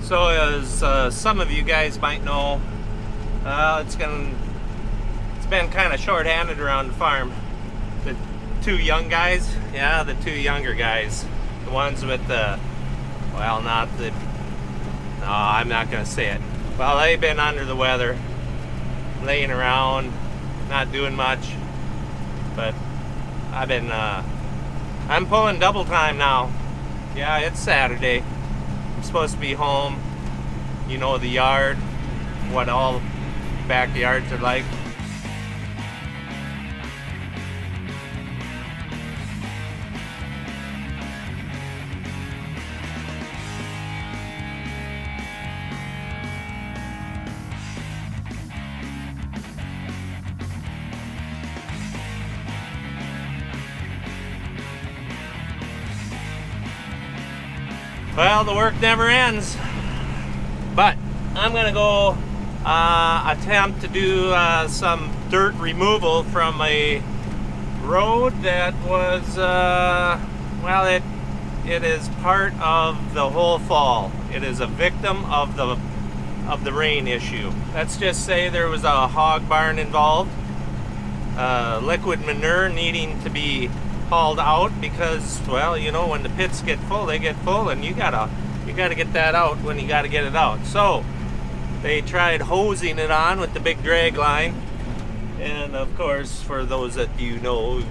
So as some of you guys might know, it's been kind of short-handed around the farm. The two young guys, yeah, the two younger guys, the ones with the, well, not the, no, I'm not gonna say it. Well, they've been under the weather, laying around, not doing much, but I've been, I'm pulling double time now. Yeah, it's Saturday. I'm supposed to be home. You know the yard, what all backyards are like. Well, the work never ends, but I'm gonna go attempt to do some dirt removal from a road that was, well, it is part of the whole fall. It is a victim of the rain issue. Let's just say there was a hog barn involved, liquid manure needing to be hauled out because, well, you know, when the pits get full, they get full, and you gotta get that out when you gotta get it out. So they tried hosing it on with the big drag line, and of course, for those that you know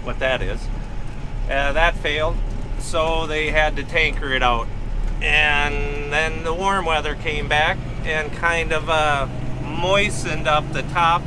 what that is. That failed, so they had to tanker it out, and then the warm weather came back and kind of moistened up the top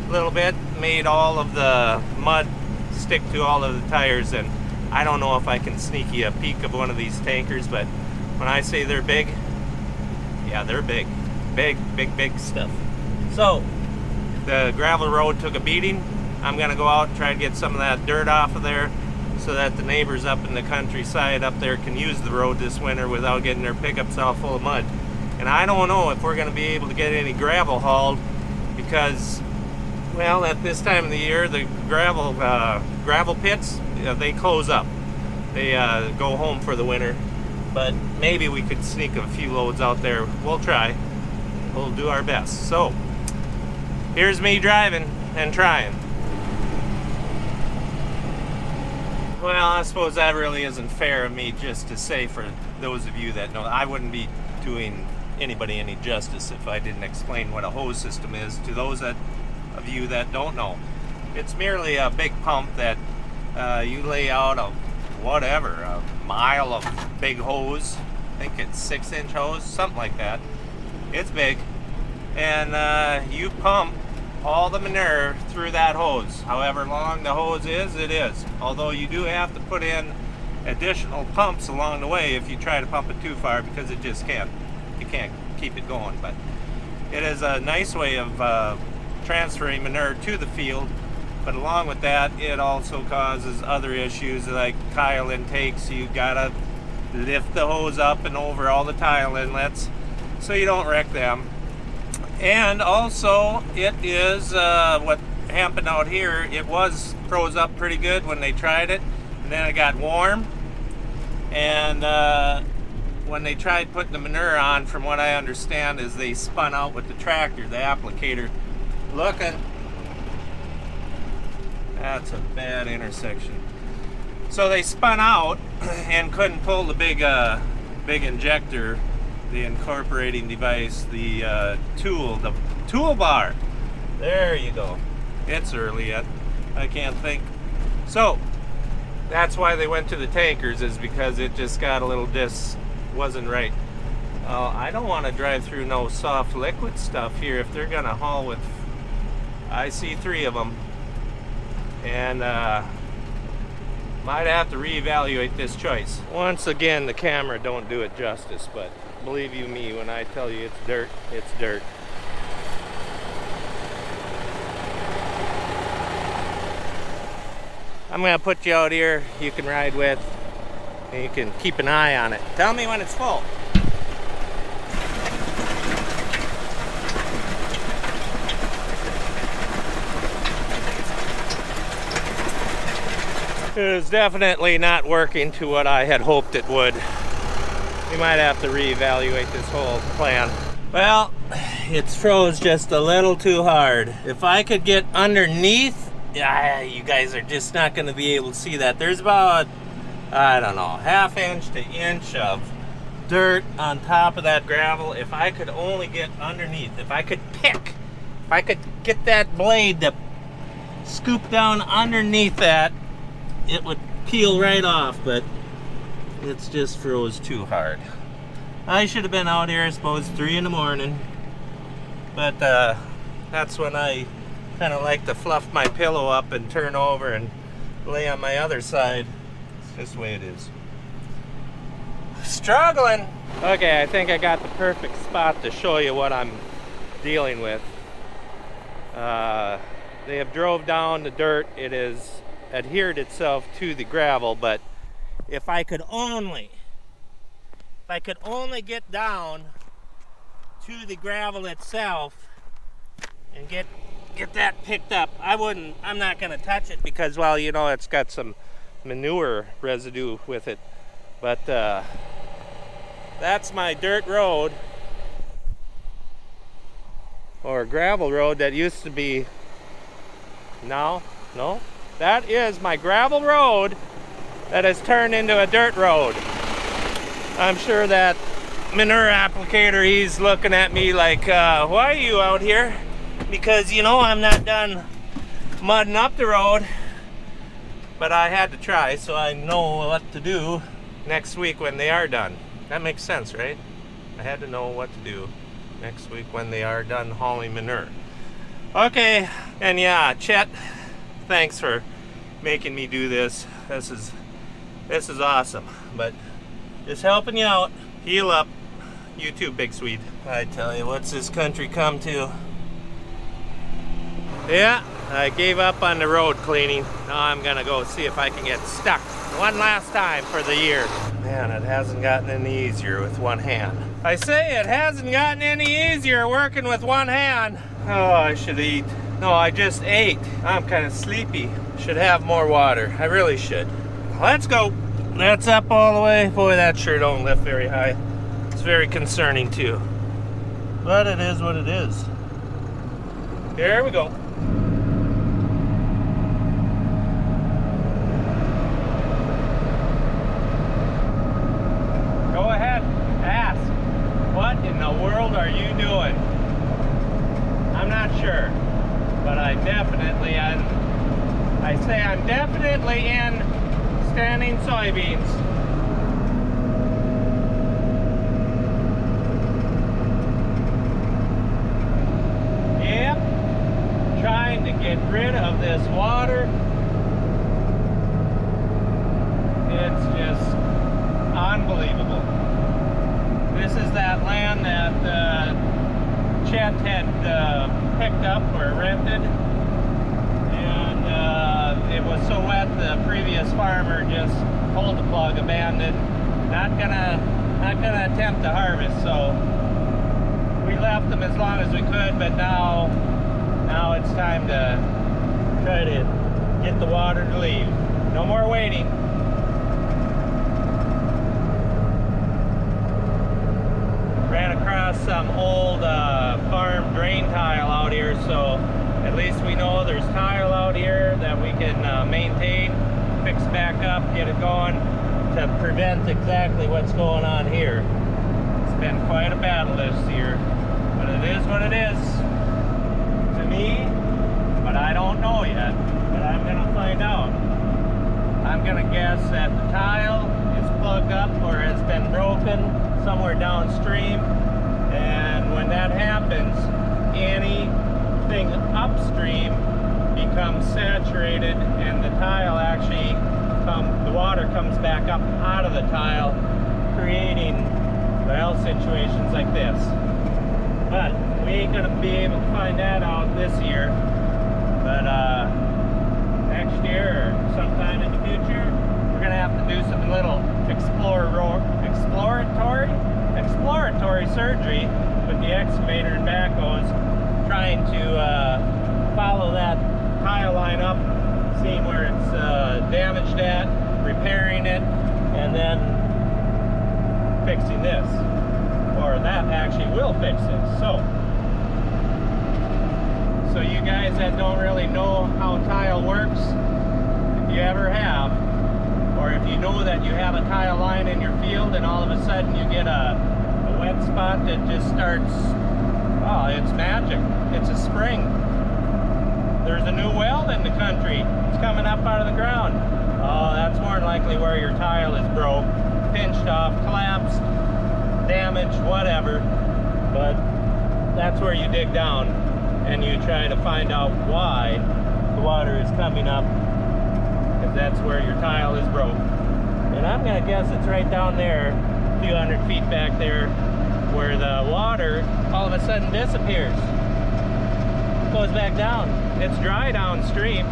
a little bit, made all of the mud stick to all of the tires. And I don't know if I can sneak you a peek of one of these tankers, but when I say they're big, yeah, they're big stuff. So the gravel road took a beating. I'm gonna go out and try to get some of that dirt off of there so that the neighbors up in the countryside up there can use the road this winter without getting their pickups all full of mud. And I don't know if we're gonna be able to get any gravel hauled because, well, at this time of the year, the gravel pits, they close up. They go home for the winter. But maybe we could sneak a few loads out there. We'll try. We'll do our best. So, here's me driving and trying. Well, I suppose that really isn't fair of me just to say, for those of you that know. I wouldn't be doing anybody any justice if I didn't explain what a hose system is to those of you that don't know. It's merely a big pump that you lay out a mile of big hose. I think it's 6-inch hose, something like that. It's big, and you pump all the manure through that hose. However long the hose is, it is. Although you do have to put in additional pumps along the way if you try to pump it too far, because it just can't. You can't keep it going. But it is a nice way of transferring manure to the field. But along with that, it also causes other issues like tile intakes. You gotta lift the hose up and over all the tile inlets so you don't wreck them. And also, it is what happened out here. It was froze up pretty good when they tried it, and then it got warm. And when they tried putting the manure on, from what I understand, is they spun out with the tractor, the applicator. Looking. That's a bad intersection. So they spun out and couldn't pull the big injector, the incorporating device, the toolbar. There you go. It's early yet. I can't think. So that's why they went to the tankers, is because it just got a little wasn't right. I don't want to drive through no soft liquid stuff here if they're gonna haul with. I see 3 of them. And might have to reevaluate this choice. Once again, the camera don't do it justice, but believe you me when I tell you it's dirt, it's dirt. I'm gonna put you out here you can ride with, and you can keep an eye on it. Tell me when it's full. It is definitely not working to what I had hoped it would. we might have to reevaluate this whole plan. Well, it's froze just a little too hard. If I could get underneath, you guys are just not going to be able to see that. There's about, I don't know, ½ inch to inch of dirt on top of that gravel. If I could only get underneath, if I could get that blade to scoop down underneath that, it would peel right off, but it's just froze too hard. I should have been out here, I suppose, 3 in the morning, but that's when I kind of like to fluff my pillow up and turn over and lay on my other side. It's just the way it is. Struggling. Okay, I think I got the perfect spot to show you what I'm dealing with. They have drove down the dirt. It has adhered itself to the gravel, but if I could only get down to the gravel itself and get that picked up, I'm not gonna touch it because, well, you know, it's got some manure residue with it. But that's my dirt road, or gravel road that used to be. No, that is my gravel road that has turned into a dirt road. I'm sure that manure applicator, he's looking at me like, why are you out here? Because, you know, I'm not done mudding up the road. But I had to try, so I know what to do next week when they are done. That makes sense, right? I had to know what to do next week when they are done hauling manure. Okay, and yeah, Chet, thanks for making me do this. This is awesome. But just helping you out. Heal up. You too, Big Swede. I tell you, what's this country come to? Yeah, I gave up on the road cleaning. Now I'm gonna go see if I can get stuck one last time for the year. Man, it hasn't gotten any easier with one hand. I say it hasn't gotten any easier working with one hand. Oh, I should eat. No, I just ate. I'm kind of sleepy. Should have more water. I really should. Let's go. That's up all the way. Boy, that sure don't lift very high. It's very concerning too. But it is what it is. There we go. Go ahead, ask. What in the world are you doing? I'm not sure, but I'm definitely in standing soybeans. Yep, trying to get rid of this water. It's just unbelievable. This is that land that Chet had picked up or rented, and it was so wet the previous farmer just pulled the plug, abandoned, not gonna attempt to harvest. So we left them as long as we could, but now it's time to try to get the water to leave. No more waiting. Ran across some old farm drain tile out here, so at least we know there's tile out here that we can maintain, fix back up, get it going to prevent exactly what's going on here. It's been quite a battle this year, but it is what it is to me, but I don't know yet, but I'm gonna find out. I'm gonna guess that the tile is plugged up or has been broken somewhere downstream, and when that happens, anything upstream becomes saturated, and the tile actually the water comes back up out of the tile, creating, well, situations like this. But we ain't gonna be able to find that out this year, but next year or sometime in the future, we're gonna have to do some little exploratory surgery with the excavator and backhoes, trying to follow that tile line up, seeing where it's damaged at, repairing it, and then fixing this, or that actually will fix this. So you guys that don't really know how tile works, if you ever have, or if you know that you have a tile line in your field and all of a sudden you get a wet spot that just starts, oh, it's magic. It's a spring. There's a new well in the country. It's coming up out of the ground. Oh, that's more than likely where your tile is broke, pinched off, collapsed, damaged, whatever. But that's where you dig down and you try to find out why the water is coming up, because that's where your tile is broke. And I'm gonna guess it's right down there, a few hundred feet back there, where the water all of a sudden disappears. Goes back down. It's dry downstream,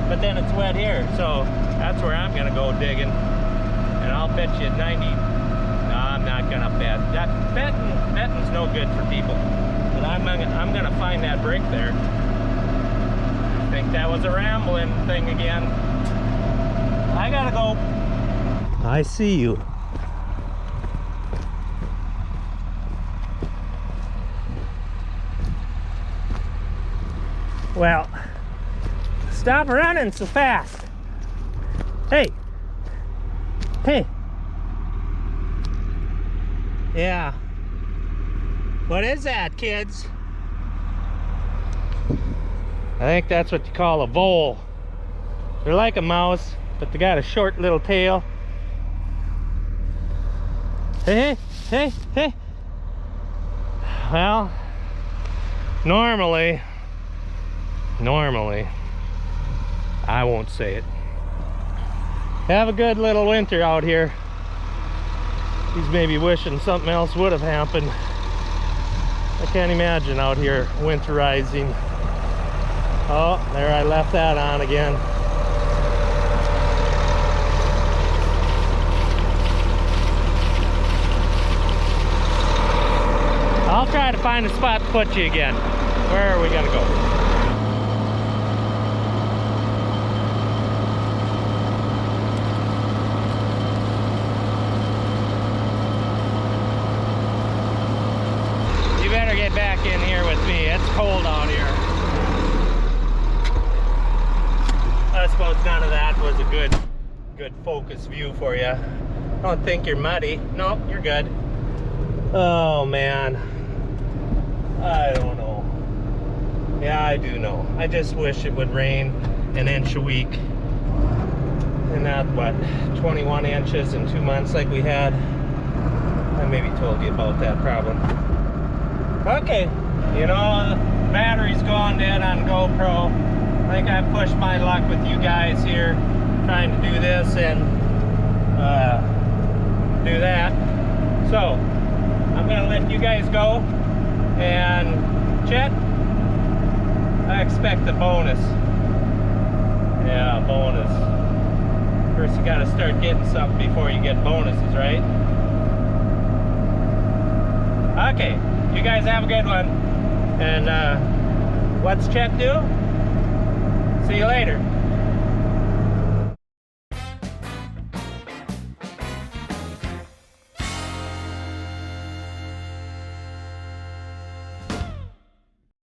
but then it's wet here. So that's where I'm gonna go digging. And I'll bet you 90, no, I'm not gonna bet. Betting's no good for people. But I'm gonna find that break there. I think that was a rambling thing again. I gotta go. I see you. Well, stop running so fast. Hey. Hey. Yeah. What is that, kids? I think that's what you call a vole. They're like a mouse, but they got a short little tail. Hey, hey, hey. Well, normally, I won't say it. Have a good little winter out here. He's maybe wishing something else would have happened. I can't imagine out here winterizing. Oh, there, I left that on again. I'll try to find a spot to put you again. Where are we gonna go? You better get back in here with me. It's cold out here. I suppose none of that was a good focus view for you. I don't think you're muddy. Nope, you're good. Oh man, I don't know. Yeah, I do know. I just wish it would rain an inch a week and not, what, 21 inches in 2 months like we had. I maybe told you about that problem. Okay, you know, the battery's gone dead on GoPro. I think I've pushed my luck with you guys here, trying to do this and do that. So, I'm gonna let you guys go, and Chet, I expect a bonus. Yeah, bonus. First you gotta start getting something before you get bonuses, right? Okay, you guys have a good one. And what's Chet do? See you later.